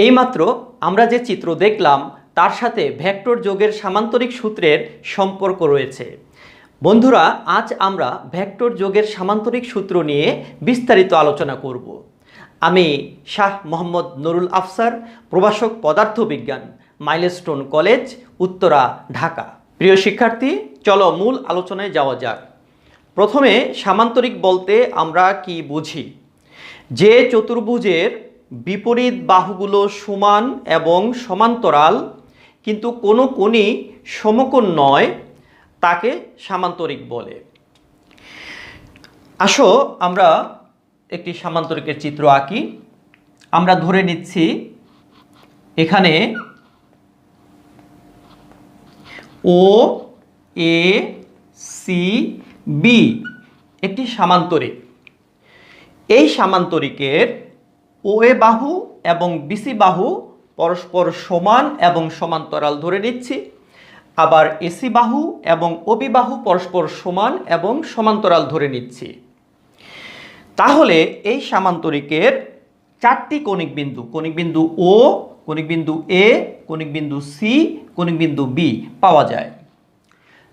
এইমাত্র আমরা যে চিত্র দেখলাম তার সাথে ভেক্টর যোগের সামান্তরিক সূত্রের সম্পর্ক রয়েছে। বন্ধুরা, আজ আমরা ভেক্টর যোগের সামান্তরিক সূত্র নিয়ে বিস্তারিত আলোচনা করব। আমি শাহ মোহাম্মদ নুরুল আফসার, প্রভাষক পদার্থবিজ্ঞান, মাইলস্টোন কলেজ, উত্তরা, ঢাকা। প্রিয় শিক্ষার্থী, চলো মূল আলোচনায় যাওয়া যাক। প্রথমে সামান্তরিক বলতে আমরা কি বুঝি? যে চতুর্ভুজের বিপরীত বাহুগুলো সমান এবং সমান্তরাল কিন্তু কোনো কোণই সমকোণ নয় তাকে সামান্তরিক বলে। আসো আমরা একটি সামান্তরিকের চিত্র আঁকি। আমরা ধরে নিচ্ছি এখানে ও এ সি বি একটি সামান্তরিক। এই সামান্তরিকের ও এ বাহু এবং বিসি বাহু পরস্পর সমান এবং সমান্তরাল ধরে নিচ্ছি। আবার এসি বাহু এবং ওবি বাহু পরস্পর সমান এবং সমান্তরাল ধরে নিচ্ছি। তাহলে এই সামান্তরিকের চারটি কৌণিক বিন্দু ও, কৌণিক বিন্দু এ, কৌণিক বিন্দু সি, কৌণিক বিন্দু বি পাওয়া যায়।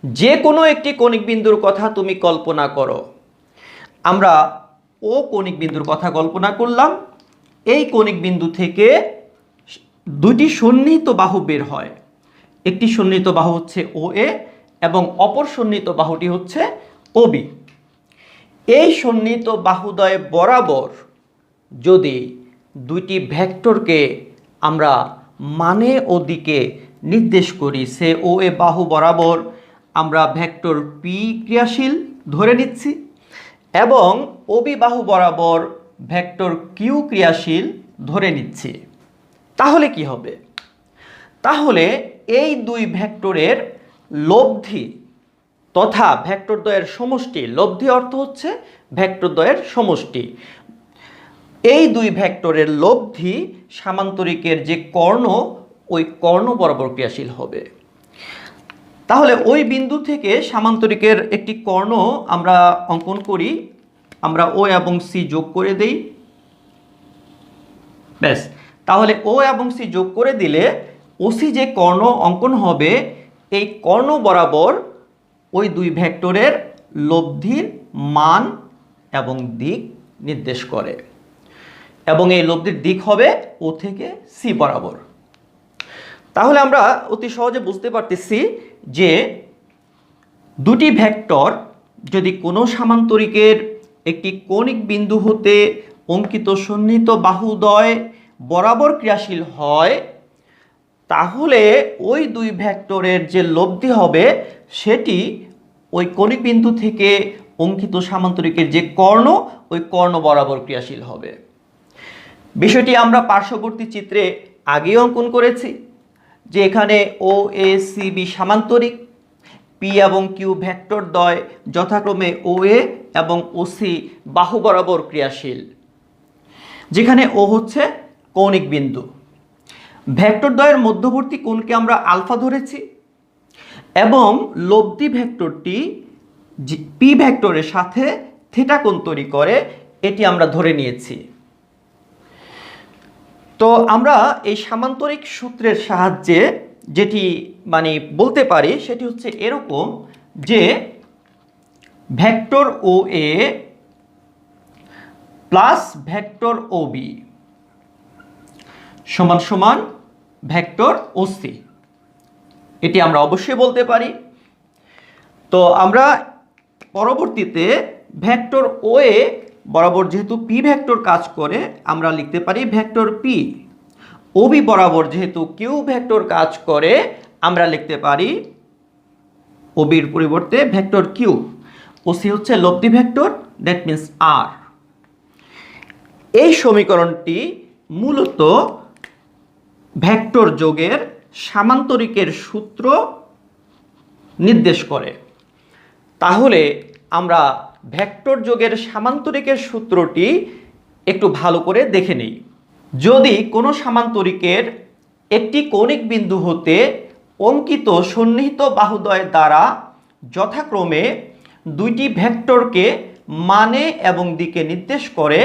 যে কোনো একটি কৌণিক বিন্দুর কথা তুমি কল্পনা করো। আমরা ও কৌণিক বিন্দুর কথা কল্পনা করলাম। এই কৌণিক বিন্দু থেকে দুটি সন্নিহিত বাহু বের হয়। একটি সন্নিহিত বাহু হচ্ছে ও এ এবং অপর সন্নিহিত বাহুটি হচ্ছে ও বি। এই সন্নিহিত বাহুদ্বয় বরাবর যদি দুইটি ভেক্টরকে আমরা মানে ও দিকে নির্দেশ করি, সে ও এ বাহু বরাবর আমরা ভেক্টর পি ক্রিয়াশীল ধরে নিচ্ছি এবং ওবি বাহু বরাবর ভেক্টর কিউ ক্রিয়াশীল ধরে নিচ্ছি। তাহলে কি হবে? তাহলে এই দুই ভেক্টরের লব্ধি তথা ভেক্টরদ্বয়ের সমষ্টি, লব্ধি অর্থ হচ্ছে ভেক্টরদ্বয়ের সমষ্টি, এই দুই ভেক্টরের লব্ধি সামান্তরিকের যে কর্ণ, ওই কর্ণ বরাবর ক্রিয়াশীল হবে। তাহলে ওই বিন্দু থেকে সামান্তরিকের একটি কর্ণ আমরা অঙ্কন করি। আমরা ও এবং সি যোগ করে দেই। ব্যাস, তাহলে ও এবং সি যোগ করে দিলে ওসি যে কর্ণ অঙ্কন হবে, এই কর্ণ বরাবর ওই দুই ভেক্টরের লব্ধির মান এবং দিক নির্দেশ করে এবং এই লব্ধির দিক হবে ও থেকে সি বরাবর। তাহলে আমরা অতি সহজে বুঝতে পারতেছি যে দুটি ভেক্টর যদি কোনো সামান্তরিকের একটি কৌণিক বিন্দু হতে অঙ্কিত সন্নিহিত বাহুদ্বয় বরাবর ক্রিয়াশীল হয়, তাহলে ওই দুই ভেক্টরের যে লব্ধি হবে সেটি ওই কৌণিক বিন্দু থেকে অঙ্কিত সামান্তরিকের যে কর্ণ, ওই কর্ণ বরাবর ক্রিয়াশীল হবে। বিষয়টি আমরা পার্শ্ববর্তী চিত্রে আগেই অঙ্কন করেছি যে এখানে ও এ সি বি সামান্তরিক, পি এবং কিউ ভেক্টরদ্বয় যথাক্রমে ও এ এবং ও সি বাহু বরাবর ক্রিয়াশীল, যেখানে ও হচ্ছে কৌণিক বিন্দু। ভেক্টরদ্বয়ের মধ্যবর্তী কোণকে আমরা আলফা ধরেছি এবং লব্ধি ভেক্টরটি পি ভেক্টরের সাথে থিটা কোণ তৈরি করে, এটি আমরা ধরে নিয়েছি। তো আমরা এই সামান্তরিক সূত্রের সাহায্যে যেটি বলতে পারি সেটি হচ্ছে এরকম যে vector O A plus vector O B সমান সমান ভেক্টর ও সি, এটি আমরা অবশ্যই বলতে পারি। তো আমরা পরবর্তীতে ভেক্টর ও এ বরাবর যেহেতু পি ভেক্টর কাজ করে, আমরা লিখতে পারি ভেক্টর পি। ওবি বরাবর যেহেতু কিউ ভেক্টর কাজ করে, আমরা লিখতে পারি ওবির পরিবর্তে ভেক্টর কিউ। ওসি হচ্ছে লব্ধি ভেক্টর, দ্যাট মিন্স আর। এই সমীকরণটি মূলত ভেক্টর যোগের সামান্তরিকের সূত্র নির্দেশ করে। তাহলে আমরা ভেক্টর যোগের সামান্তরিকের সূত্রটি একটু ভালো করে দেখে নিই। যদি কোনো সামান্তরিকের একটি কৌণিক বিন্দু হতে অঙ্কিত সন্নিহিত বাহুদ্বয় দ্বারা যথাক্রমে দুইটি ভেক্টরকে মানে এবং দিকে নির্দেশ করে,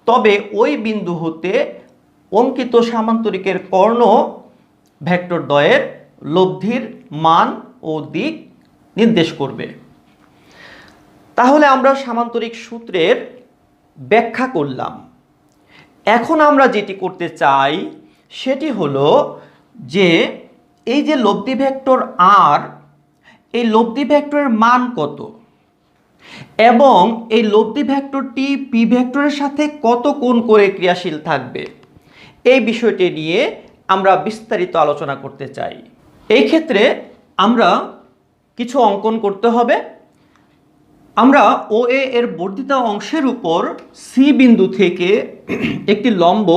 তবে ওই বিন্দু হতে অঙ্কিত সামান্তরিকের কর্ণ ভেক্টর দ্বয়ের লব্ধির মান ও দিক নির্দেশ করবে। তাহলে আমরা সামান্তরিক সূত্রের ব্যাখ্যা করলাম। এখন আমরা যেটি করতে চাই সেটি হলো যে এই যে লব্ধি ভেক্টর আর, এই লব্ধি ভেক্টরের মান কত এবং এই লব্ধি ভেক্টরটি পি ভেক্টরের সাথে কত কোণ করে ক্রিয়াশীল থাকবে, এই বিষয়টি নিয়ে আমরা বিস্তারিত আলোচনা করতে চাই। এই ক্ষেত্রে আমরা কিছু অঙ্কন করতে হবে। আমরা ও এর বর্ধিত অংশের উপর সি বিন্দু থেকে একটি লম্ব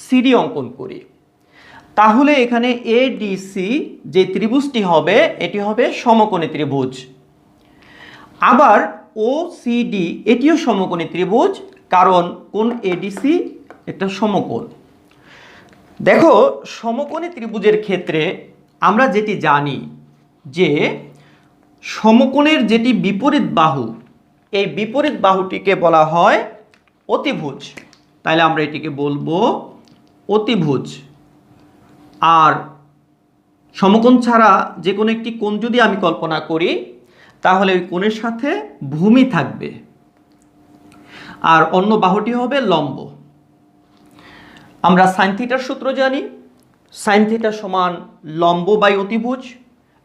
সিডি অঙ্কন করি। তাহলে এখানে এডিসি যে ত্রিভুজটি হবে এটি হবে সমকোণী ত্রিভুজ। আবার ও সিডি এটিও সমকোণী ত্রিভুজ, কারণ কোণ এডিসি একটা সমকোণ। দেখো, সমকোণী ত্রিভুজের ক্ষেত্রে আমরা যেটি জানি যে সমকোণের যেটি বিপরীত বাহু, এই বিপরীত বাহুটিকে বলা হয় অতিভুজ। তাহলে আমরা এটিকে বলবো অতিভুজ। আর সমকোণ ছাড়া যে কোনো একটি কোণ যদি আমি কল্পনা করি তাহলে ওই কোণের সাথে ভূমি থাকবে, আর অন্য বাহুটি হবে লম্ব। আমরা সাইন থিটার সূত্র জানি, সাইন থিটা সমান লম্ব বাই অতিভুজ।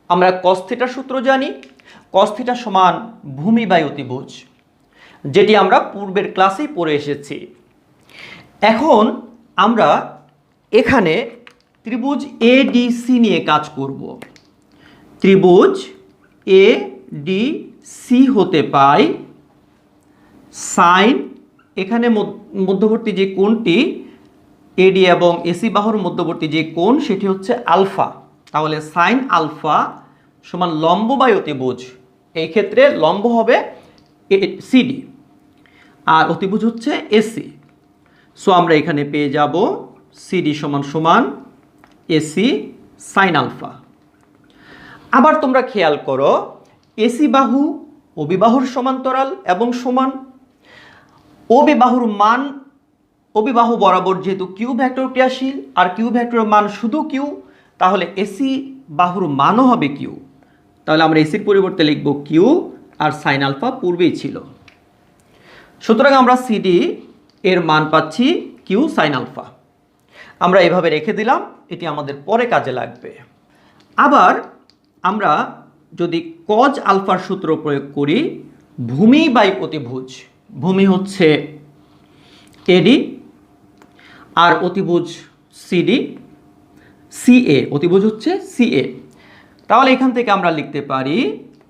আমরা কস থিটার সূত্র জানি, কস থিটা সমান ভূমি বাই অতিভুজ, যেটি আমরা পূর্বের ক্লাসেই পড়ে এসেছি। এখন আমরা এখানে ত্রিভুজ এডিসি নিয়ে কাজ করব। ত্রিভুজ এডিসি হতে পাই সাইন, এখানে মধ্যবর্তী যে কোণটি এডি এবং এসি বাহুর মধ্যবর্তী যে কোণ সেটি হচ্ছে আলফা। তাহলে সাইন আলফা সমান লম্ব বাই অতিভুজ। এই ক্ষেত্রে লম্ব হবে সিডি আর অতিভুজ হচ্ছে এসি। সো আমরা এখানে পেয়ে যাব সিডি সমান সমান এসি সাইন আলফা। আবার তোমরা খেয়াল করো, এসি বাহু অবিবাহুর সমান্তরাল এবং সমান। অবিবাহুর মান, অবিবাহু বরাবর যেহেতু কিউ ভেক্টর ক্রিয়াশীল আর কিউ ভেক্টরের মান শুধু কিউ, তাহলে এসি বাহুর মানও হবে কিউ। তাহলে আমরা এসির পরিবর্তে লিখব কিউ, আর সাইন আলফা পূর্বেই ছিল। সুতরাং আমরা সিডি এর মান পাচ্ছি কিউ সাইন আলফা। আমরা এভাবে রেখে দিলাম, এটি আমাদের পরে কাজে লাগবে। আবার আমরা যদি কজ আলফার সূত্র প্রয়োগ করি, ভূমি বাই অতিভুজ, ভূমি হচ্ছে এডি আর অতিভুজ সিডি, সিএ অতিভুজ হচ্ছে সিএ। তাহলে এখান থেকে আমরা লিখতে পারি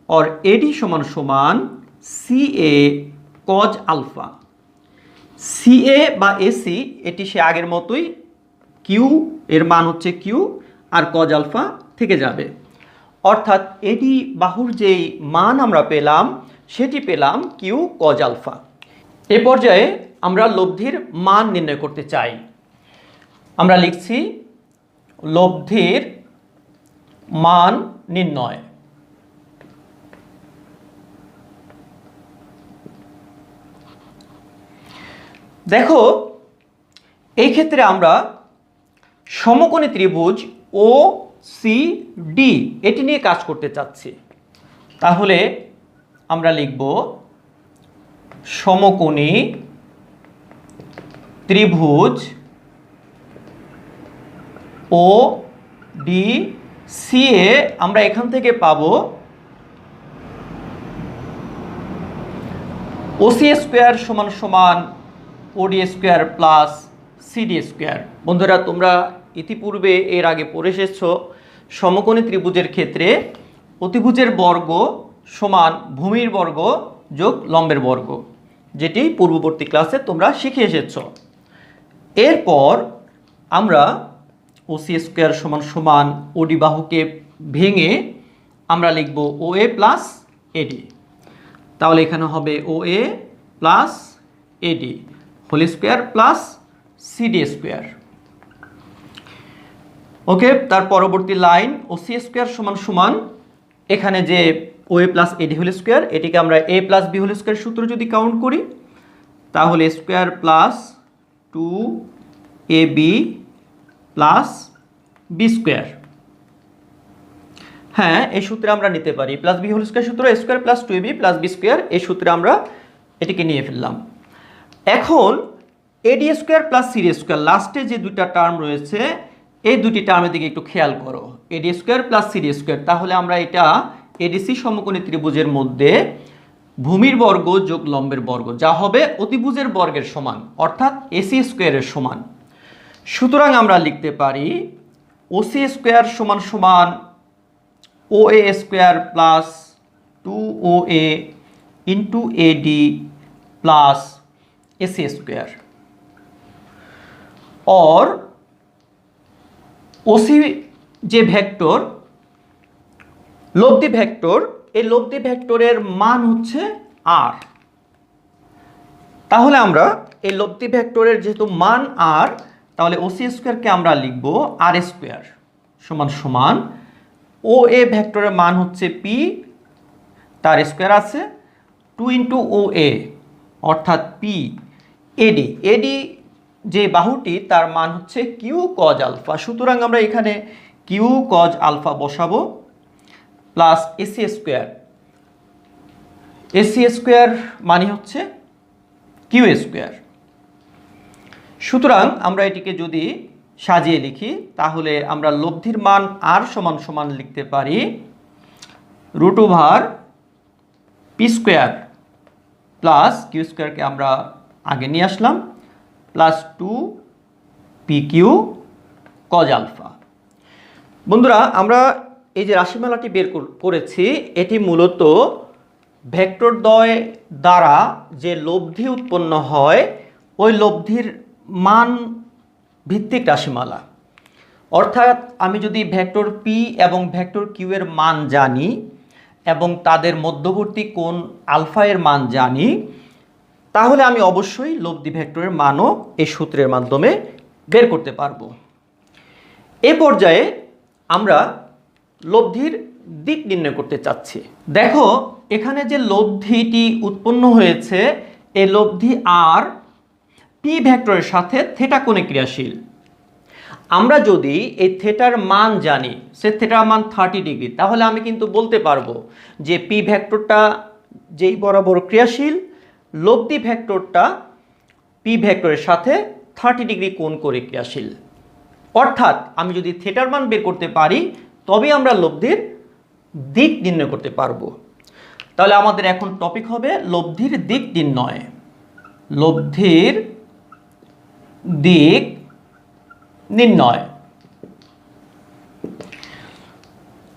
অর এডি সমান সমান সিএ কজ আলফা। সিএ বা এসি এটি সে আগের মতোই, কিউ এর মান হচ্ছে কিউ আর কজ আলফা থেকে যাবে। অর্থাৎ এডি বাহুর যেই মান আমরা পেলাম সেটি পেলাম কিউ কজ আলফা। এ পর্যায়ে আমরা লব্ধির মান নির্ণয় করতে চাই। আমরা লিখছি লব্ধির মান নির্ণয়। দেখো, এই ক্ষেত্রে আমরা সমকোণী ত্রিভুজ ও সি ডি এটি নিয়ে কাজ করতে চাচ্ছি। তাহলে আমরা লিখব সমকোণী ত্রিভুজ ও ডি সি এ আমরা এখান থেকে পাবো ওসি স্কোয়ার সমান সমান ওডি স্কোয়ার প্লাস সিডি স্কোয়ার। বন্ধুরা, তোমরা ইতিপূর্বে এর আগে পড়ে এসেছ সমকোণী ত্রিভুজের ক্ষেত্রে অতিভুজের বর্গ সমান ভূমির বর্গ যোগ লম্বের বর্গ, যেটি পূর্ববর্তী ক্লাসে তোমরা শিখে এসেছ। এরপর আমরা ওসি স্কোয়ার সমান সমান ওডি বাহুকে ভেঙে আমরা লিখব ও এ প্লাস এডি। তাহলে এখানে হবে O A plus AD whole square plus CD square. Okay, তার পরবর্তী লাইন ওসি স্কোয়ার সমান সমান এখানে যে O A plus AD whole square, এটিকে আমরা A plus B whole square সূত্র যদি কাউন্ট করি তাহলে square plus 2 A B plus B square. হ্যাঁ, এই সূত্রে আমরা নিতে পারি প্লাস বি হোল স্কোয়ার সূত্র, A square plus 2ab plus B square, এই সূত্রে আমরা এটিকে নিয়ে ফেললাম। এখন AD square plus CD square, লাস্টে যে দুইটা টার্ম রয়েছে এই দুটি টার্মের দিকে একটু খেয়াল করো। এডি স্কোয়ার প্লাস সিডি স্কোয়ার, তাহলে আমরা এটা এডিসি সমকোণী ত্রিভুজের মধ্যে ভূমির বর্গ যোগ লম্বের বর্গ, যা হবে অতিভুজের বর্গের সমান, অর্থাৎ এসি স্কোয়ারের সমান। সুতরাং আমরা লিখতে পারি ওসি স্কোয়ার সমান সমান O A square plus 2OA into AD plus AC square, और ওসি যে ভেক্টর লব্ধি ভেক্টর, এই লব্ধি ভেক্টরের মান হচ্ছে আর। তাহলে আমরা এই লব্ধি ভেক্টরের যেহেতু মান আর, তাহলে ওসি স্কোয়ারকে আমরা লিখব আর স্কোয়ার সমান সমান ও এ ভেক্টরের মান হচ্ছে পি, তার স্কোয়ার আছে 2 ইন্টু ও এ অর্থাৎ পি এডি, এডি যে বাহুটি তার মান হচ্ছে কিউ কজ আলফা। সুতরাং আমরা এখানে কিউ কজ আলফা বসাবো plus AC square, AC square মানে হচ্ছে কিউ স্কোয়ার। সুতরাং আমরা এটিকে যদি সাজিয়ে লিখি তাহলে আমরা লব্ধির মান আর সমান সমান লিখতে পারি root over P square plus Q স্কোয়ারকে আমরা আগে নিয়ে আসলাম প্লাস 2PQ কজ আলফা। বন্ধুরা, আমরা এই যে রাশিমালাটি বের করেছি এটি মূলত ভেক্টরদ্বয় দ্বারা যে লব্ধি উৎপন্ন হয় ওই লব্ধির মান ভিত্তিক রাশিমালা। অর্থাৎ আমি যদি ভেক্টর পি এবং ভেক্টর কিউ এর মান জানি এবং তাদের মধ্যবর্তী কোণ আলফা এর মান জানি, তাহলে আমি অবশ্যই লব্ধি ভেক্টরের মানও এই সূত্রের মাধ্যমে বের করতে পারবো। এ পর্যায়ে আমরা লব্ধির দিক নির্ণয় করতে চাচ্ছি। দেখো এখানে যে লব্ধিটি উৎপন্ন হয়েছে এই লব্ধি আর পি ভেক্টরের সাথে থেটা কোণে ক্রিয়াশীল। আমরা যদি এই থেটার মান জানি, সে থেটার মান 30 ডিগ্রি, তাহলে আমি কিন্তু বলতে পারবো যে পি ভেক্টরটা যেই বরাবর ক্রিয়াশীল, লব্ধি ভেক্টরটা পি ভেক্টরের সাথে 30 ডিগ্রি কোণ করে ক্রিয়াশীল। অর্থাৎ আমি যদি থেটার মান বের করতে পারি তবে আমরা লব্ধির দিক নির্ণয় করতে পারবো। তাহলে আমাদের এখন টপিক হবে লব্ধির দিক নির্ণয়। লব্ধির দিক নির্ণয়।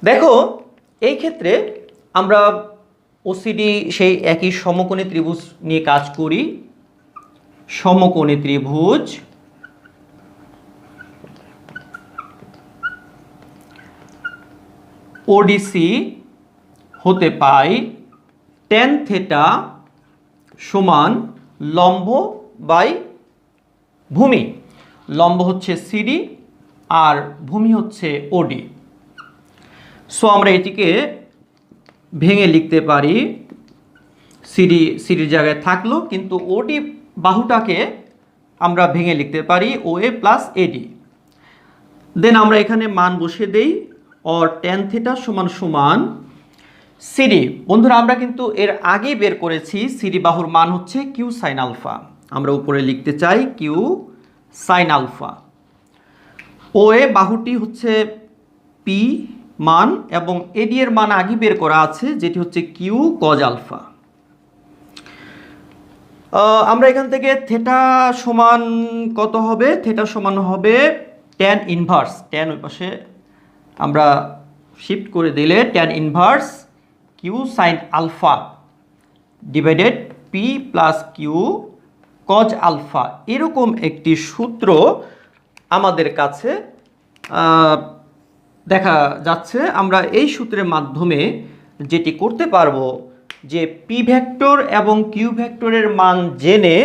দেখো এই ক্ষেত্রে আমরা ওসিডি সেই একই সমকোণী ত্রিভুজ নিয়ে কাজ করি। সমকোণী ত্রিভুজ ওডিসি হতে পাই tan থেটা সমান লম্ব বাই ভূমি। লম্ব হচ্ছে সিডি আর ভূমি হচ্ছে ওডি। সো আমরা এটিকে ভেঙে লিখতে পারি, সিডির জায়গায় থাকলো, কিন্তু ওডি বাহুটাকে আমরা ভেঙে লিখতে পারি ও এ প্লাস এডি। দেন আমরা এখানে মান বসিয়ে দেই, और tan থেটা সমান সমান সিডি। বন্ধুরা, আমরা কিন্তু এর আগে বের করেছি সিডি বাহুর মান হচ্ছে কিউ সাইন আলফা। আমরা উপরে লিখতে চাই কিউ সাইন আলফা। ও এ বাহুটি হচ্ছে পি মান এবং এডি এর মান আগে বের করা আছে যেটি হচ্ছে কিউ কজ আলফা। আমরা এখান থেকে থেটা সমান কত হবে? থেটা সমান হবে tan ইনভার্স, tan ওই পাশে আমরা শিফট করে দিলে tan inverse q sine alpha divided p plus q cos alpha. এরকম একটি সূত্র আমাদের কাছে দেখা যাচ্ছে। আমরা এই সূত্রের মাধ্যমে যেটি করতে পারবো যে পি ভেক্টর এবং কিউ ভেক্টরের মান জেনে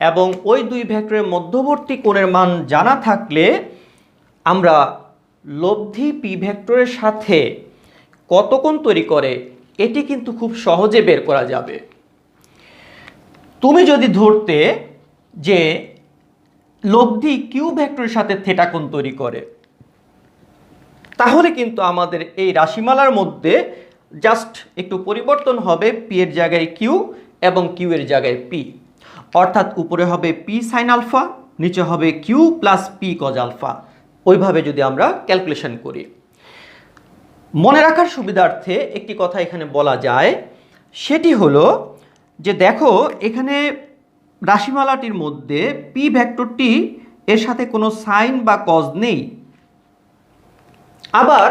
এবং ওই দুই ভেক্টরের মধ্যবর্তী কোণের মান জানা থাকলে আমরা লব্ধি পি ভেক্টরের সাথে কত কোণ তৈরি করে এটি কিন্তু খুব সহজে বের করা যাবে। তুমি যদি ধরতে যে লব্ধি কিউ ভেক্টরের সাথে থেটা কোণ তৈরি করে, তাহলে কিন্তু আমাদের এই রাশিমালার মধ্যে জাস্ট একটু পরিবর্তন হবে, পি এর জায়গায় কিউ এবং কিউ এর জায়গায় পি, অর্থাৎ উপরে হবে পি সাইন আলফা, নিচে হবে q plus p cos alpha. ওইভাবে যদি আমরা ক্যালকুলেশন করি, মনে রাখার সুবিধার্থে একটি কথা এখানে বলা যায়, সেটি হলো যে দেখো এখানে রাশিমালাটির মধ্যে পি ভেক্টরটি এর সাথে কোনো সাইন বা কজ নেই। আবার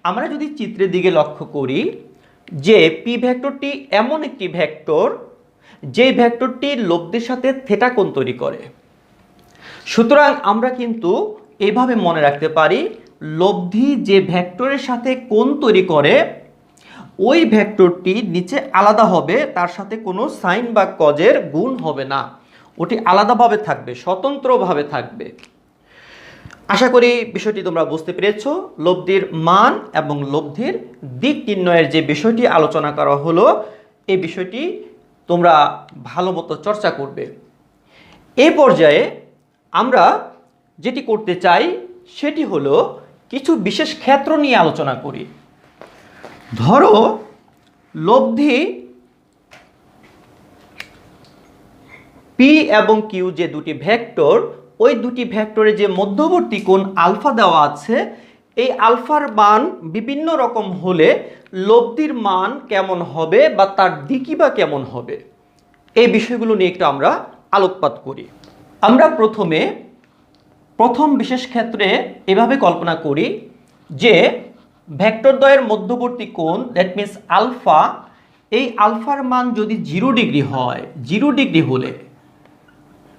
আমরা যদি চিত্রের দিকে লক্ষ্য করি যে পি ভেক্টরটি এমন একটি ভেক্টর যে ভেক্টরটি লব্ধির সাথে থেটা কোণ তৈরি করে। সুতরাং আমরা কিন্তু এইভাবে মনে রাখতে পারি, লব্ধি যে ভেক্টরের সাথে কোণ তৈরি করে ওই ভেক্টরটি নিচে আলাদা হবে, তার সাথে কোনো সাইন বা কজের গুণ হবে না, ওটি আলাদাভাবে থাকবে, স্বতন্ত্রভাবে থাকবে। আশা করি বিষয়টি তোমরা বুঝতে পেরেছো। লব্ধির মান এবং লব্ধির দিক নির্ণয়ের যে বিষয়টি আলোচনা করা হলো, এই বিষয়টি তোমরা ভালো মতো চর্চা করবে। এই পর্যায়ে আমরা যেটি করতে চাই সেটি হলো কিছু বিশেষ ক্ষেত্র নিয়ে আলোচনা করি। ধরো লব্ধি পি এবং কিউ যে দুটি ভেক্টর, ওই দুটি ভেক্টরের যে মধ্যবর্তী কোণ আলফা দেওয়া আছে, এই আলফার মান বিভিন্ন রকম হলে লব্ধির মান কেমন হবে বা তার দিকই বা কেমন হবে, এই বিষয়গুলো নিয়ে একটু আমরা আলোকপাত করি। আমরা প্রথম বিশেষ ক্ষেত্রে এভাবে কল্পনা করি যে ভেক্টরদ্বয়ের মধ্যবর্তী কোণ, দ্যাট মিন্স আলফা, এই আলফার মান যদি 0 ডিগ্রি হয়, 0 ডিগ্রি হলে,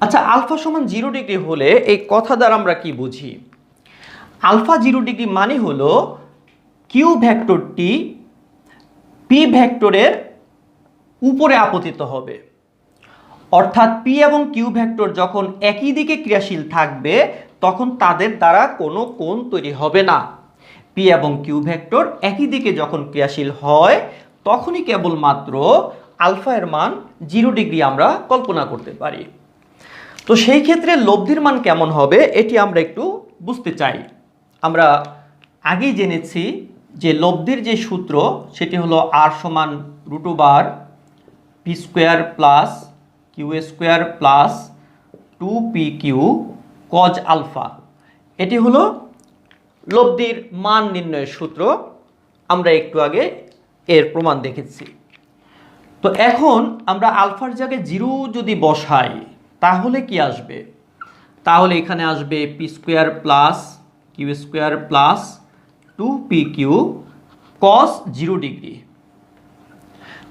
আচ্ছা আলফা সমান 0 ডিগ্রি হলে এই কথা দ্বারা আমরা কি বুঝি? আলফা 0 ডিগ্রি মানে হলো কিউ ভেক্টরটি পি ভেক্টরের উপরে আপতিত হবে, অর্থাৎ পি এবং কিউ ভেক্টর যখন একই দিকে ক্রিয়াশীল থাকবে তখন তাদের দ্বারা কোনো কোণ তৈরি হবে না। পি এবং কিউ ভেক্টর একই দিকে যখন ক্রিয়াশীল হয় তখনই কেবলমাত্র আলফা এর মান 0 ডিগ্রি আমরা কল্পনা করতে পারি। তো সেই ক্ষেত্রে লব্ধির মান কেমন হবে এটি আমরা একটু বুঝতে চাই। আমরা আগেই জেনেছি যে লব্ধির যে সূত্র সেটি হলো আর সমান √/, p square plus q square plus 2pq cos alpha. এটি হলো লব্ধির মান নির্ণয়ের সূত্র, আমরা একটু আগে এর প্রমাণ দেখেছি। তো এখন আমরা আলফার জায়গায় 0 যদি বসাই তাহলে কি আসবে? তাহলে এখানে আসবে p square plus q square plus 2pq cos 0 degree.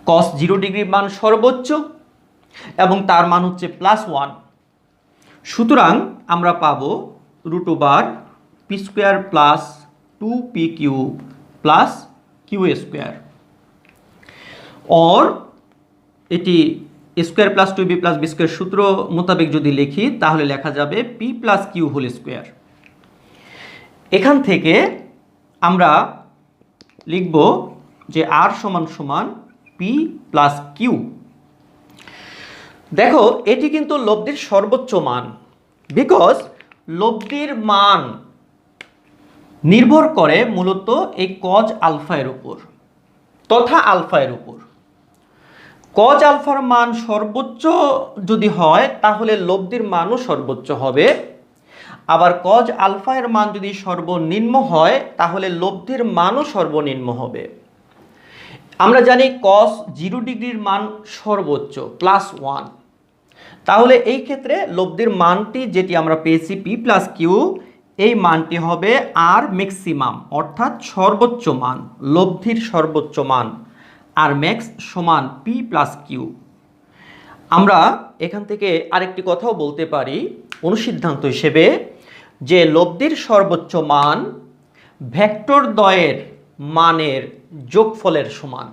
Cos 0 ডিগ্রির মান সর্বোচ্চ এবং তার মান হচ্ছে +1। সুতরাং আমরা পাবো √/, p square plus 2pq plus q square, और এটি square plus 2b plus B square সূত্র মোতাবেক যদি লিখি তাহলে লেখা যাবে p plus q whole square. এখান থেকে আমরা লিখব যে আর সমান সমান পি প্লাস কিউ। দেখো এটি কিন্তু লব্ধির সর্বোচ্চ মান, বিকজ লব্ধির মান নির্ভর করে মূলত এই কজ আলফা এর উপর তথা আলফা এর উপর। কজ আলফার মান সর্বোচ্চ যদি হয় তাহলে লব্ধির মানও সর্বোচ্চ হবে, আবার কজ আলফা এর মান যদি সর্বনিম্ন হয় তাহলে লব্ধির মানও সর্বনিম্ন হবে। আমরা জানি কস 0 ডিগ্রির মান সর্বোচ্চ +1, তাহলে এই ক্ষেত্রে লব্ধির মানটি যেটি আমরা পেয়েছি পি প্লাস কিউ, এই মানটি হবে আর ম্যাক্সিমাম অর্থাৎ সর্বোচ্চ মান, লব্ধির সর্বোচ্চ মান, আর ম্যাক্স সমান পি প্লাস কিউ। আমরা এখান থেকে আরেকটি কথাও বলতে পারি অনুসিদ্ধান্ত হিসেবে যে লব্ধির সর্বোচ্চ মান ভেক্টর দ্বয়ের মানের যোগফলের সমান।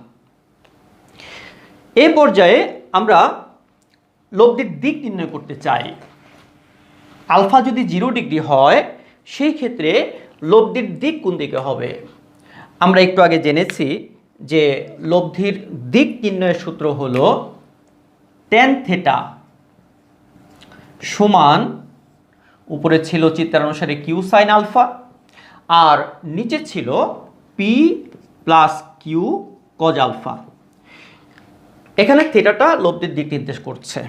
এই পর্যায়ে আমরা লব্ধির দিক নির্ণয় করতে চাই। আলফা যদি 0 ডিগ্রি হয় সেই ক্ষেত্রে লব্ধির দিক কোন দিকে হবে? আমরা একটু আগে জেনেছি যে লব্ধির দিক নির্ণয়ের সূত্র হলো tan θ সমান উপরে ছিল চিত্রানুসারে কিউ সাইন আলফা, আর নিচে ছিল p plus q cos alpha. এখানে থিটাটা লব্ধির দিক নির্দেশ করছে।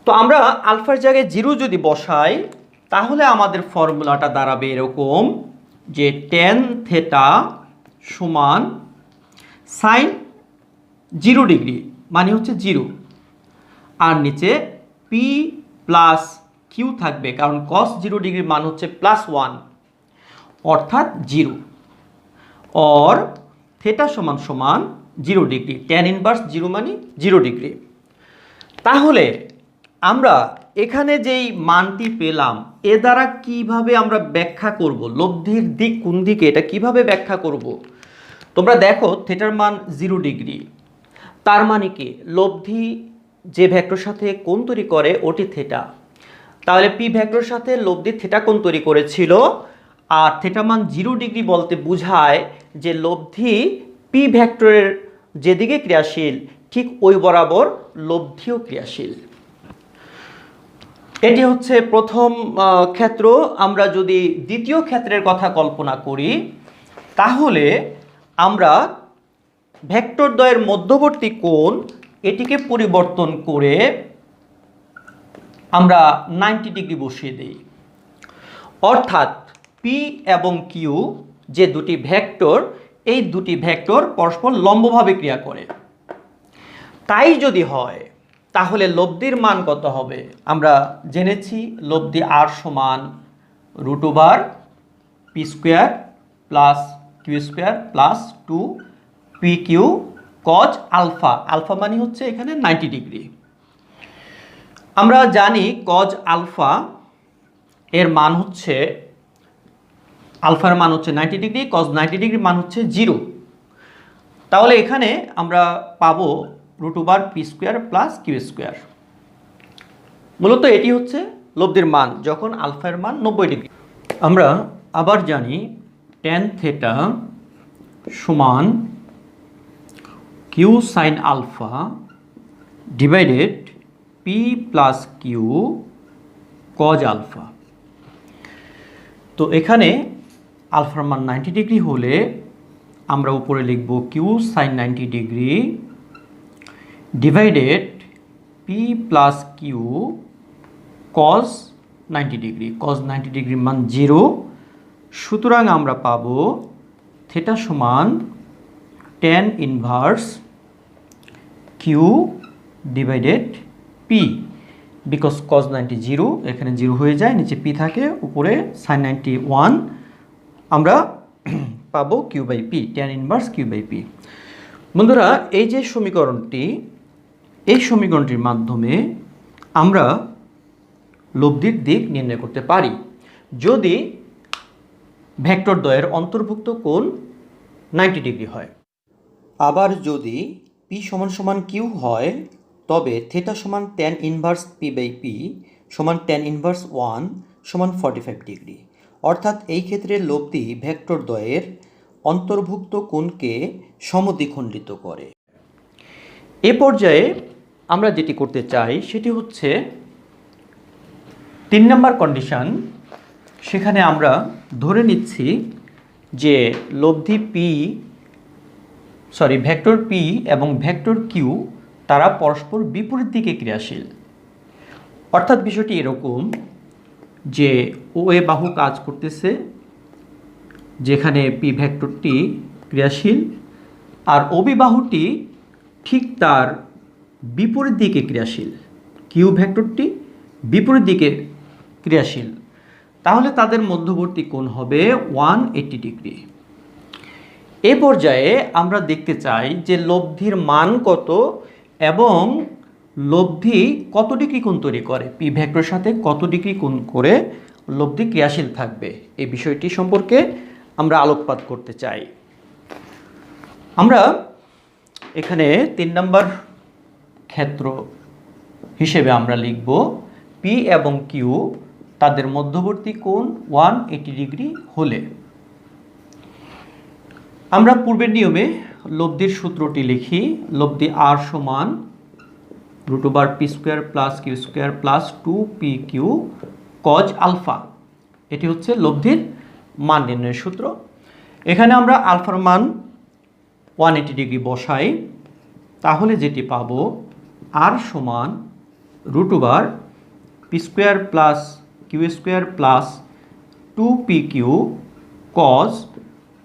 তো আমরা আলফার জায়গায় 0 যদি বসাই তাহলে আমাদের ফর্মুলাটা দাঁড়াবে এরকম যে tan থিটা সমান সাইন 0 ডিগ্রি মানে হচ্ছে 0, আর নিচে পি প্লাস কিউ থাকবে কারণ cos 0 ডিগ্রির মান হচ্ছে +1 অর্থাৎ 0, অর থিটা সমান সমান 0 ডিগ্রি, tan ইনভার্স 0 মানে 0 ডিগ্রি। তাহলে আমরা এখানে যেই মানটি পেলাম এ দ্বারা কিভাবে আমরা ব্যাখ্যা করব, লব্ধির দিক কোন দিকে এটা কিভাবে ব্যাখ্যা করব? তোমরা দেখো থিটার মান 0 ডিগ্রি, তার মানে কি লব্ধি যে ভেক্টর সাথে কোণ তৈরি করে ওটি থিটা, তাহলে পি ভেক্টর সাথে লব্ধি থিটা কোণ তৈরি করেছিল, আর থিটা মান 0 ডিগ্রি বলতে বোঝায় যে লব্ধি পি ভেক্টরের যেদিকে ক্রিয়াশীল ঠিক ওই বরাবর লব্ধিও ক্রিয়াশীল। এটি হচ্ছে প্রথম ক্ষেত্র। আমরা যদি দ্বিতীয় ক্ষেত্রের কথা কল্পনা করি তাহলে আমরা ভেক্টর দ্বয়ের মধ্যবর্তী কোণ এটিকে পরিবর্তন করে আমরা 90 ডিগ্রি বসিয়ে দিই, অর্থাৎ পি এবং কিউ যে দুটি ভেক্টর এই দুটি ভেক্টর পরস্পর লম্বভাবে ক্রিয়া করে। তাই যদি হয় তাহলে লব্ধির মান কত হবে? আমরা জেনেছি লব্ধি আর সমান √/p² plus q square plus 2pq cos alpha, alpha মানে হচ্ছে এখানে 90 ডিগ্রি। আমরা জানি কজ আলফা এর মান হচ্ছে, আলফার মান হচ্ছে 90 ডিগ্রি, কজ 90 ডিগ্রি মান হচ্ছে 0। তাহলে এখানে আমরা পাবো √/p² প্লাস কিউ স্কোয়ার। মূলত এটি হচ্ছে লব্ধির মান যখন আলফার মান 90 ডিগ্রি। আমরা আবার জানি tan থিটা সমান q sine alpha divided p plus q cos alpha. তো এখানে আলফার মান 90 ডিগ্রি হলে আমরা উপরে লিখব q sine 90 degree divided p plus q cos 90 degree, cos 90 ডিগ্রির মান 0। সুতরাং আমরা পাব থিটা সমান tan inverse q divided p, because cos 90 0, এখানে 0 হয়ে যায়, নিচে পি থাকে, উপরে সাইন 90 1, আমরা পাবো q by p, tan inverse q by p. বন্ধুরা এই যে সমীকরণটি, এই সমীকরণটির মাধ্যমে আমরা লব্ধির দিক নির্ণয় করতে পারি যদি ভেক্টর দ্বয়ের অন্তর্ভুক্ত কোণ 90 ডিগ্রি হয়। আবার যদি পি সমান সমান কিউ হয় তবে থিটা সমান tan inverse p by p সমান tan ইনভার্স 1 সমান 45 ডিগ্রি, অর্থাৎ এই ক্ষেত্রে লব্ধি ভেক্টর দ্বয়ের অন্তর্ভুক্ত কোণকে সমদ্বিখণ্ডিত করে। এ পর্যায়ে আমরা যেটি করতে চাই সেটি হচ্ছে 3 নম্বর কন্ডিশন। সেখানে আমরা ধরে নিচ্ছি যে লব্ধি ভেক্টর পি এবং ভেক্টর কিউ তারা পরস্পর বিপরীত দিকে ক্রিয়াশীল। অর্থাৎ বিষয়টি এরকম যে OA বাহু কাজ করতেছে যেখানে পি ভেক্টরটি ক্রিয়াশীল, আর OB বাহুটি ঠিক তার বিপরীত দিকে ক্রিয়াশীল, কিউ ভেক্টরটি বিপরীত দিকে ক্রিয়াশীল। তাহলে তাদের মধ্যবর্তী কোণ হবে 180 ডিগ্রি। এ পর্যায়ে আমরা দেখতে চাই যে লব্ধির মান কত এবং লব্ধি কত ডিগ্রি কোণ তৈরি করে, পি ভেক্টরের সাথে কত ডিগ্রি কোণ করে লব্ধি ক্রিয়াশীল থাকবে, এই বিষয়টি সম্পর্কে আমরা আলোকপাত করতে চাই। আমরা এখানে 3 নম্বর ক্ষেত্র হিসেবে আমরা লিখব পি এবং কিউ তাদের মধ্যবর্তী কোণ 180 ডিগ্রি হলে আমরা পূর্বের নিয়মে লব্ধির সূত্রটি লিখি। লব্ধি আর সমান √/p² plus q square plus 2pq cos alpha. এটি হচ্ছে লব্ধির মান নির্ণয়ের সূত্র। এখানে আমরা আলফার মান 180 ডিগ্রি বসাই, তাহলে যেটি পাবো আর সমান root over P square plus q square plus 2pq cos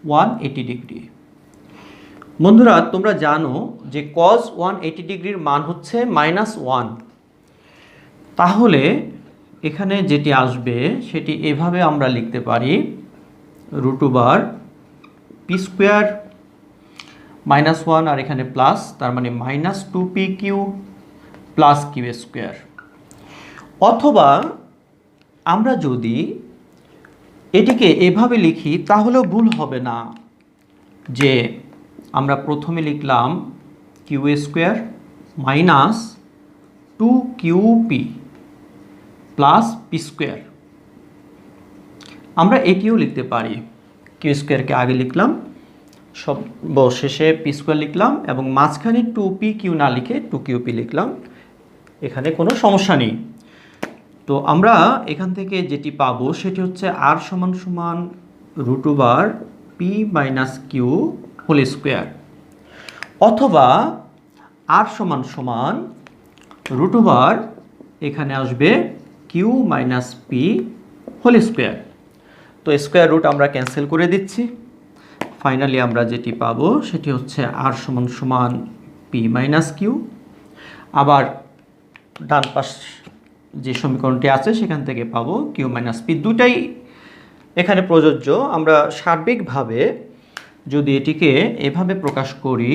180 degree. বন্ধুরা তোমরা জানো যে কজ 180 ডিগ্রির মান হচ্ছে -1। তাহলে এখানে যেটি আসবে সেটি এভাবে আমরা লিখতে পারি, রুট ওভার পি স্কোয়ার -1 আর এখানে প্লাস, তার মানে -2pq প্লাস কিউ স্কোয়ার। অথবা আমরা যদি এটিকে এভাবে লিখি তাহলেও ভুল হবে না, যে আমরা প্রথমে লিখলাম q square minus 2qp plus p square. আমরা এটিও লিখতে পারি, কিউ স্কোয়ারকে আগে লিখলাম, সর্বশেষে পি স্কোয়ার লিখলাম এবং মাঝখানে 2pq না লিখে 2qp লিখলাম, এখানে কোনো সমস্যা নেই। তো আমরা এখান থেকে যেটি পাবো সেটি হচ্ছে আর সমান সমান root over p minus q whole square, অথবা আর সমান সমান রুট ওভার এখানে আসবে q minus p whole square. তো স্কোয়ার রুট আমরা ক্যান্সেল করে দিচ্ছি। ফাইনালি আমরা যেটি পাবো সেটি হচ্ছে আর সমান সমান পি মাইনাস কিউ। আবার ডান পাশ যে সমীকরণটি আছে সেখান থেকে পাবো কিউ মাইনাস পি। দুটাই এখানে প্রযোজ্য। আমরা সার্বিকভাবে যদি এটিকে এভাবে প্রকাশ করি,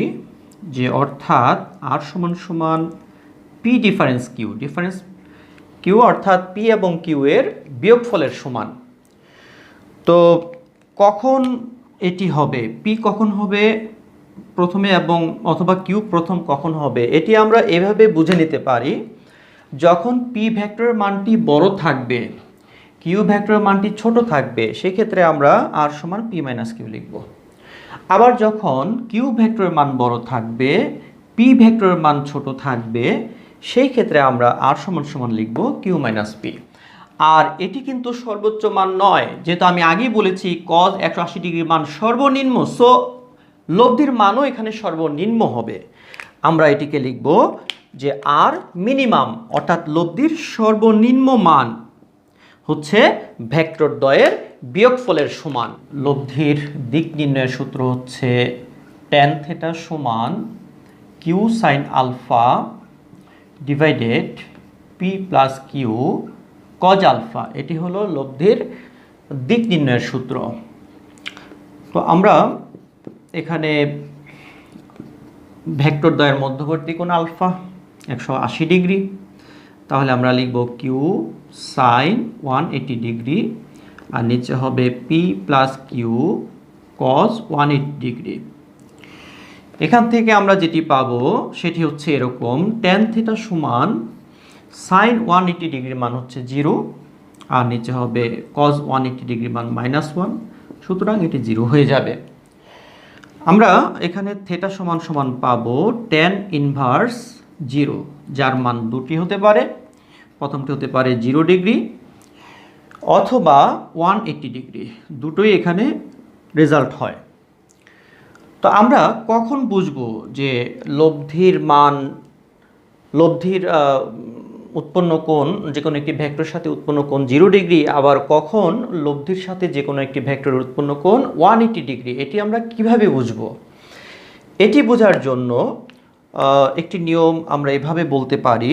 যে অর্থাৎ আর সমান সমান পি ডিফারেন্স কিউ অর্থাৎ পি এবং কিউ এর বিয়োগফলের সমান। তো কখন এটি হবে, পি কখন হবে প্রথমে এবং অথবা কিউ প্রথম কখন হবে, এটি আমরা এভাবে বুঝে নিতে পারি, যখন পি ভেক্টরের মানটি বড় থাকবে, কিউ ভেক্টরের মানটি ছোট থাকবে, সেক্ষেত্রে আমরা আর সমান পি মাইনাস কিউ লিখব। আবার যখন কিউ ভেক্টরের মান বড় থাকবে, পি ভেক্টরের মান ছোট থাকবে, সেই ক্ষেত্রে আমরা আর সমান সমান লিখব কিউ মাইনাস পি। আর এটি কিন্তু সর্বোচ্চ মান নয়, যেহেতু আমি আগেই বলেছি কজ 180 ডিগ্রির মান সর্বনিম্ন, সো লব্ধির মানও এখানে সর্বনিম্ন হবে। আমরা এটিকে লিখব যে আর মিনিমাম অর্থাৎ লব্ধির সর্বনিম্ন মান হচ্ছে ভেক্টর দ্বয়ের বিয়োগফলের সমান। লব্ধির দিক নির্ণয়ের সূত্র হচ্ছে tan থিটা সমান q sine alpha divided p plus q cos alpha. এটি হলো লব্ধির দিক নির্ণয়ের সূত্র। তো আমরা এখানে ভেক্টর দ্বয়ের মধ্যবর্তী কোণ আলফা 180 ডিগ্রি, তাহলে আমরা লিখব কিউ সাইন 180 ডিগ্রি আর নিচে হবে p plus q cos 180 degree. এখান থেকে আমরা যেটি পাবো সেটি হচ্ছে এরকম, tan থিটা সমান সাইন 180 ডিগ্রির মান হচ্ছে 0 আর নিচে হবে কজ 180 ডিগ্রির মান -1, সুতরাং এটি 0 হয়ে যাবে। আমরা এখানে থিটা সমান সমান পাবো tan ইনভার্স 0, যার মান দুটি হতে পারে, প্রথমটি হতে পারে 0 ডিগ্রি অথবা 180 ডিগ্রি, দুটোই এখানে রেজাল্ট হয়। তো আমরা কখন বুঝবো যে লব্ধির উৎপন্ন কোণ যে কোনো একটি ভেক্টরের সাথে উৎপন্ন কোণ 0 ডিগ্রি, আবার কখন লব্ধির সাথে যে কোনো একটি ভেক্টরের উৎপন্ন কোণ 180 ডিগ্রি, এটি আমরা কিভাবে বুঝবো? এটি বোঝার জন্য একটি নিয়ম আমরা এভাবে বলতে পারি,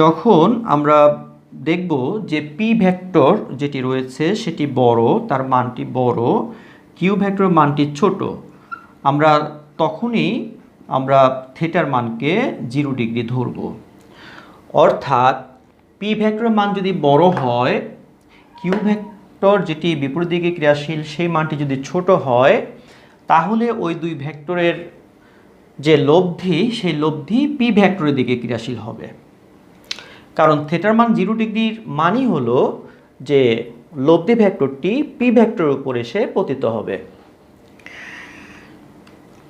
যখন আমরা দেখব যে পি ভেক্টর যেটি রয়েছে সেটি বড়, তার মানটি বড়, কিউ ভেক্টরের মানটি ছোট, আমরা তখনই আমরা থিটার মানকে 0 ডিগ্রি ধরব। অর্থাৎ পি ভেক্টরের মান যদি বড় হয়, কিউ ভেক্টর যেটি বিপরীত দিকে ক্রিয়াশীল সেই মানটি যদি ছোট হয়, তাহলে ওই দুই ভেক্টরের যে লব্ধি সেই লব্ধি পি ভেক্টরের দিকে ক্রিয়াশীল হবে। কারণ থিটার মান 0 ডিগ্রির মানই হলো যে লব্ধি ভেক্টরটি পি ভেক্টরের উপর এসে পতিত হবে।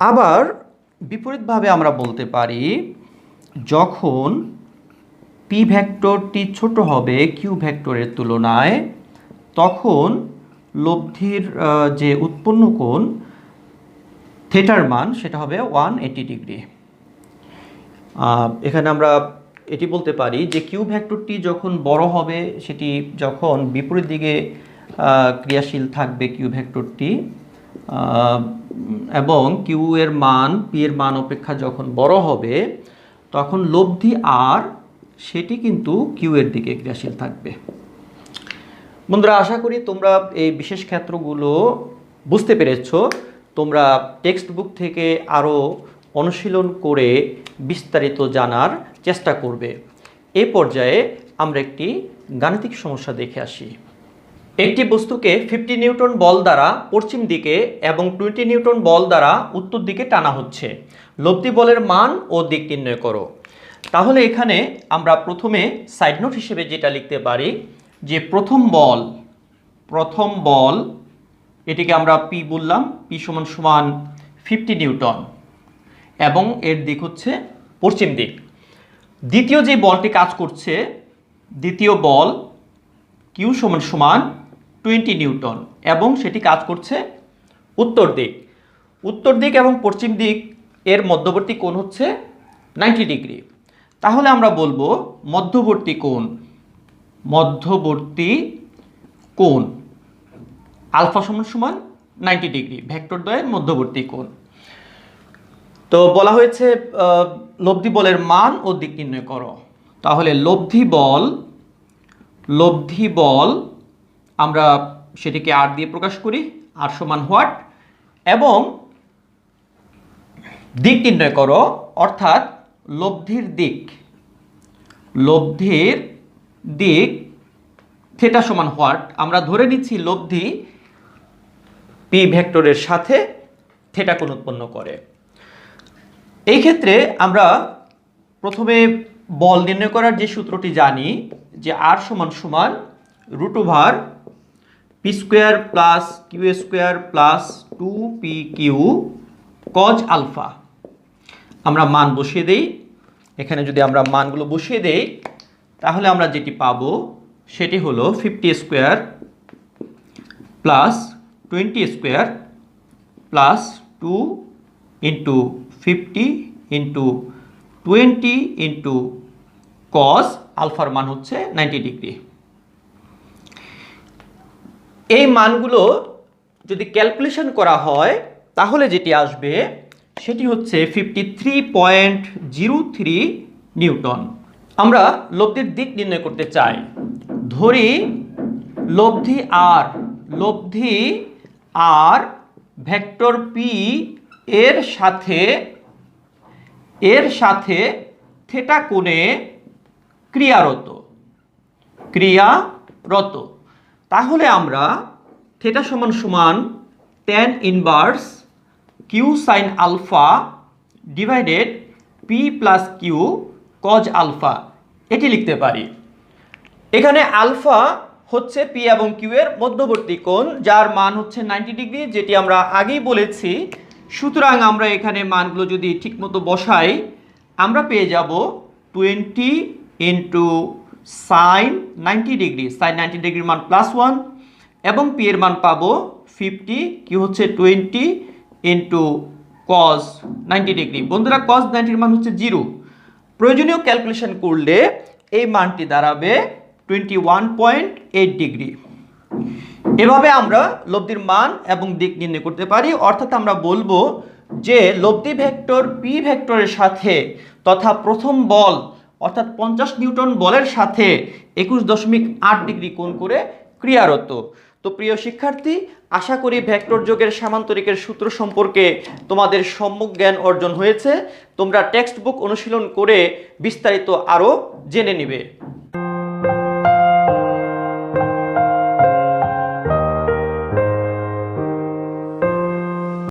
আবার বিপরীতভাবে আমরা বলতে পারি, যখন পি ভেক্টরটি ছোট হবে কিউ ভেক্টরের তুলনায়, তখন লব্ধির যে উৎপন্ন কোণ থিটার মান সেটা হবে 180 ডিগ্রি। এখানে আমরা এটি বলতে পারি যে কিউ ভেক্টরটি যখন বড় হবে, সেটি যখন বিপরীত দিকে ক্রিয়াশীল থাকবে কিউ ভেক্টরটি, এবং কিউ এর মান পি এর মান অপেক্ষা যখন বড় হবে, তখন লব্ধি আর সেটি কিন্তু কিউ এর দিকে ক্রিয়াশীল থাকবে। বন্ধুরা, আশা করি তোমরা এই বিশেষ ক্ষেত্রগুলো বুঝতে পেরেছ। তোমরা টেক্সট বুক থেকে আরও অনুশীলন করে বিস্তারিত জানার চেষ্টা করবে। এ পর্যায়ে আমরা একটি গাণিতিক সমস্যা দেখে আসি। একটি বস্তুকে 50 নিউটন বল দ্বারা পশ্চিম দিকে এবং 20 নিউটন বল দ্বারা উত্তর দিকে টানা হচ্ছে। লব্ধি বলের মান ও দিক নির্ণয় করো। তাহলে এখানে আমরা প্রথমে সাইড নোট হিসেবে যেটা লিখতে পারি যে প্রথম বল এটিকে আমরা পি বললাম, পি সমান সমান 50 নিউটন এবং এর দিক হচ্ছে পশ্চিম দিক। দ্বিতীয় যে বলটি কাজ করছে, দ্বিতীয় বল কিউ সমান সমান 20 নিউটন এবং সেটি কাজ করছে উত্তর দিক। উত্তর দিক এবং পশ্চিম দিক এর মধ্যবর্তী কোণ হচ্ছে 90 ডিগ্রি। তাহলে আমরা বলবো মধ্যবর্তী কোণ আলফা সমান সমান 90 ডিগ্রি, ভেক্টর দ্বয়ের মধ্যবর্তী কোণ। তো বলা হয়েছে লব্ধি বলের মান ও দিক নির্ণয় করো। তাহলে লব্ধি বল আমরা সেটিকে আর দিয়ে প্রকাশ করি, আর সমান হোয়াট, এবং দিক নির্ণয় করো অর্থাৎ লব্ধির দিক থিটা সমান হোয়াট। আমরা ধরে নিচ্ছি লব্ধি পি ভেক্টরের সাথে থিটা কোণ উৎপন্ন করে। এই ক্ষেত্রে আমরা প্রথমে বল নির্ণয় করার যে সূত্রটি জানি যে আর সমান সমান root over P square plus q square plus 2pq cos alpha. আমরা মান বসিয়ে দেই। এখানে যদি আমরা মানগুলো বসিয়ে দেই তাহলে আমরা যেটি পাবো সেটি হলো 50 square plus 20 square plus 2 into 50 into 20 into cos আলফার মান হচ্ছে 90 ডিগ্রি। এই মানগুলো যদি ক্যালকুলেশন করা হয় তাহলে যেটি আসবে সেটি হচ্ছে 53.03 নিউটন। আমরা লব্ধির দিক নির্ণয় করতে চাই। ধরি লব্ধি আর ভেক্টর পি এর সাথে থিটা কোণে ক্রিয়ারত। তাহলে আমরা থিটা সমান সমান tan inverse q sine alpha divided p plus q cos alpha এটি লিখতে পারি। এখানে আলফা হচ্ছে পি এবং কিউ এর মধ্যবর্তী কোণ, যার মান হচ্ছে 90 ডিগ্রি, যেটি আমরা আগেই বলেছি। সুতরাং আমরা এখানে মানগুলো যদি ঠিকমতো বসাই আমরা পেয়ে যাব 20 ইন্টু সাইন 90 ডিগ্রি, সাইন 90 ডিগ্রির মান +1 এবং পি এর মান পাবো 50, কিউ হচ্ছে 20 ইন্টু কজ 90 ডিগ্রি। বন্ধুরা, কজ 90 মান হচ্ছে 0। প্রয়োজনীয় ক্যালকুলেশন করলে এই মানটি দাঁড়াবে 21.8 ডিগ্রি। এভাবে আমরা লব্ধির মান এবং দিক নির্ণয় করতে পারি। অর্থাৎ আমরা বলবো যে লব্ধি ভেক্টর পি ভেক্টরের সাথে তথা প্রথম বল অর্থাৎ 50 নিউটন বলের সাথে 21.8 ডিগ্রি কোণ করে ক্রিয়ারত। তো প্রিয় শিক্ষার্থী, আশা করি ভেক্টর যোগের সামান্তরিকের সূত্র সম্পর্কে তোমাদের সম্যক জ্ঞান অর্জন হয়েছে। তোমরা টেক্সট বুক অনুশীলন করে বিস্তারিত আরও জেনে নিবে।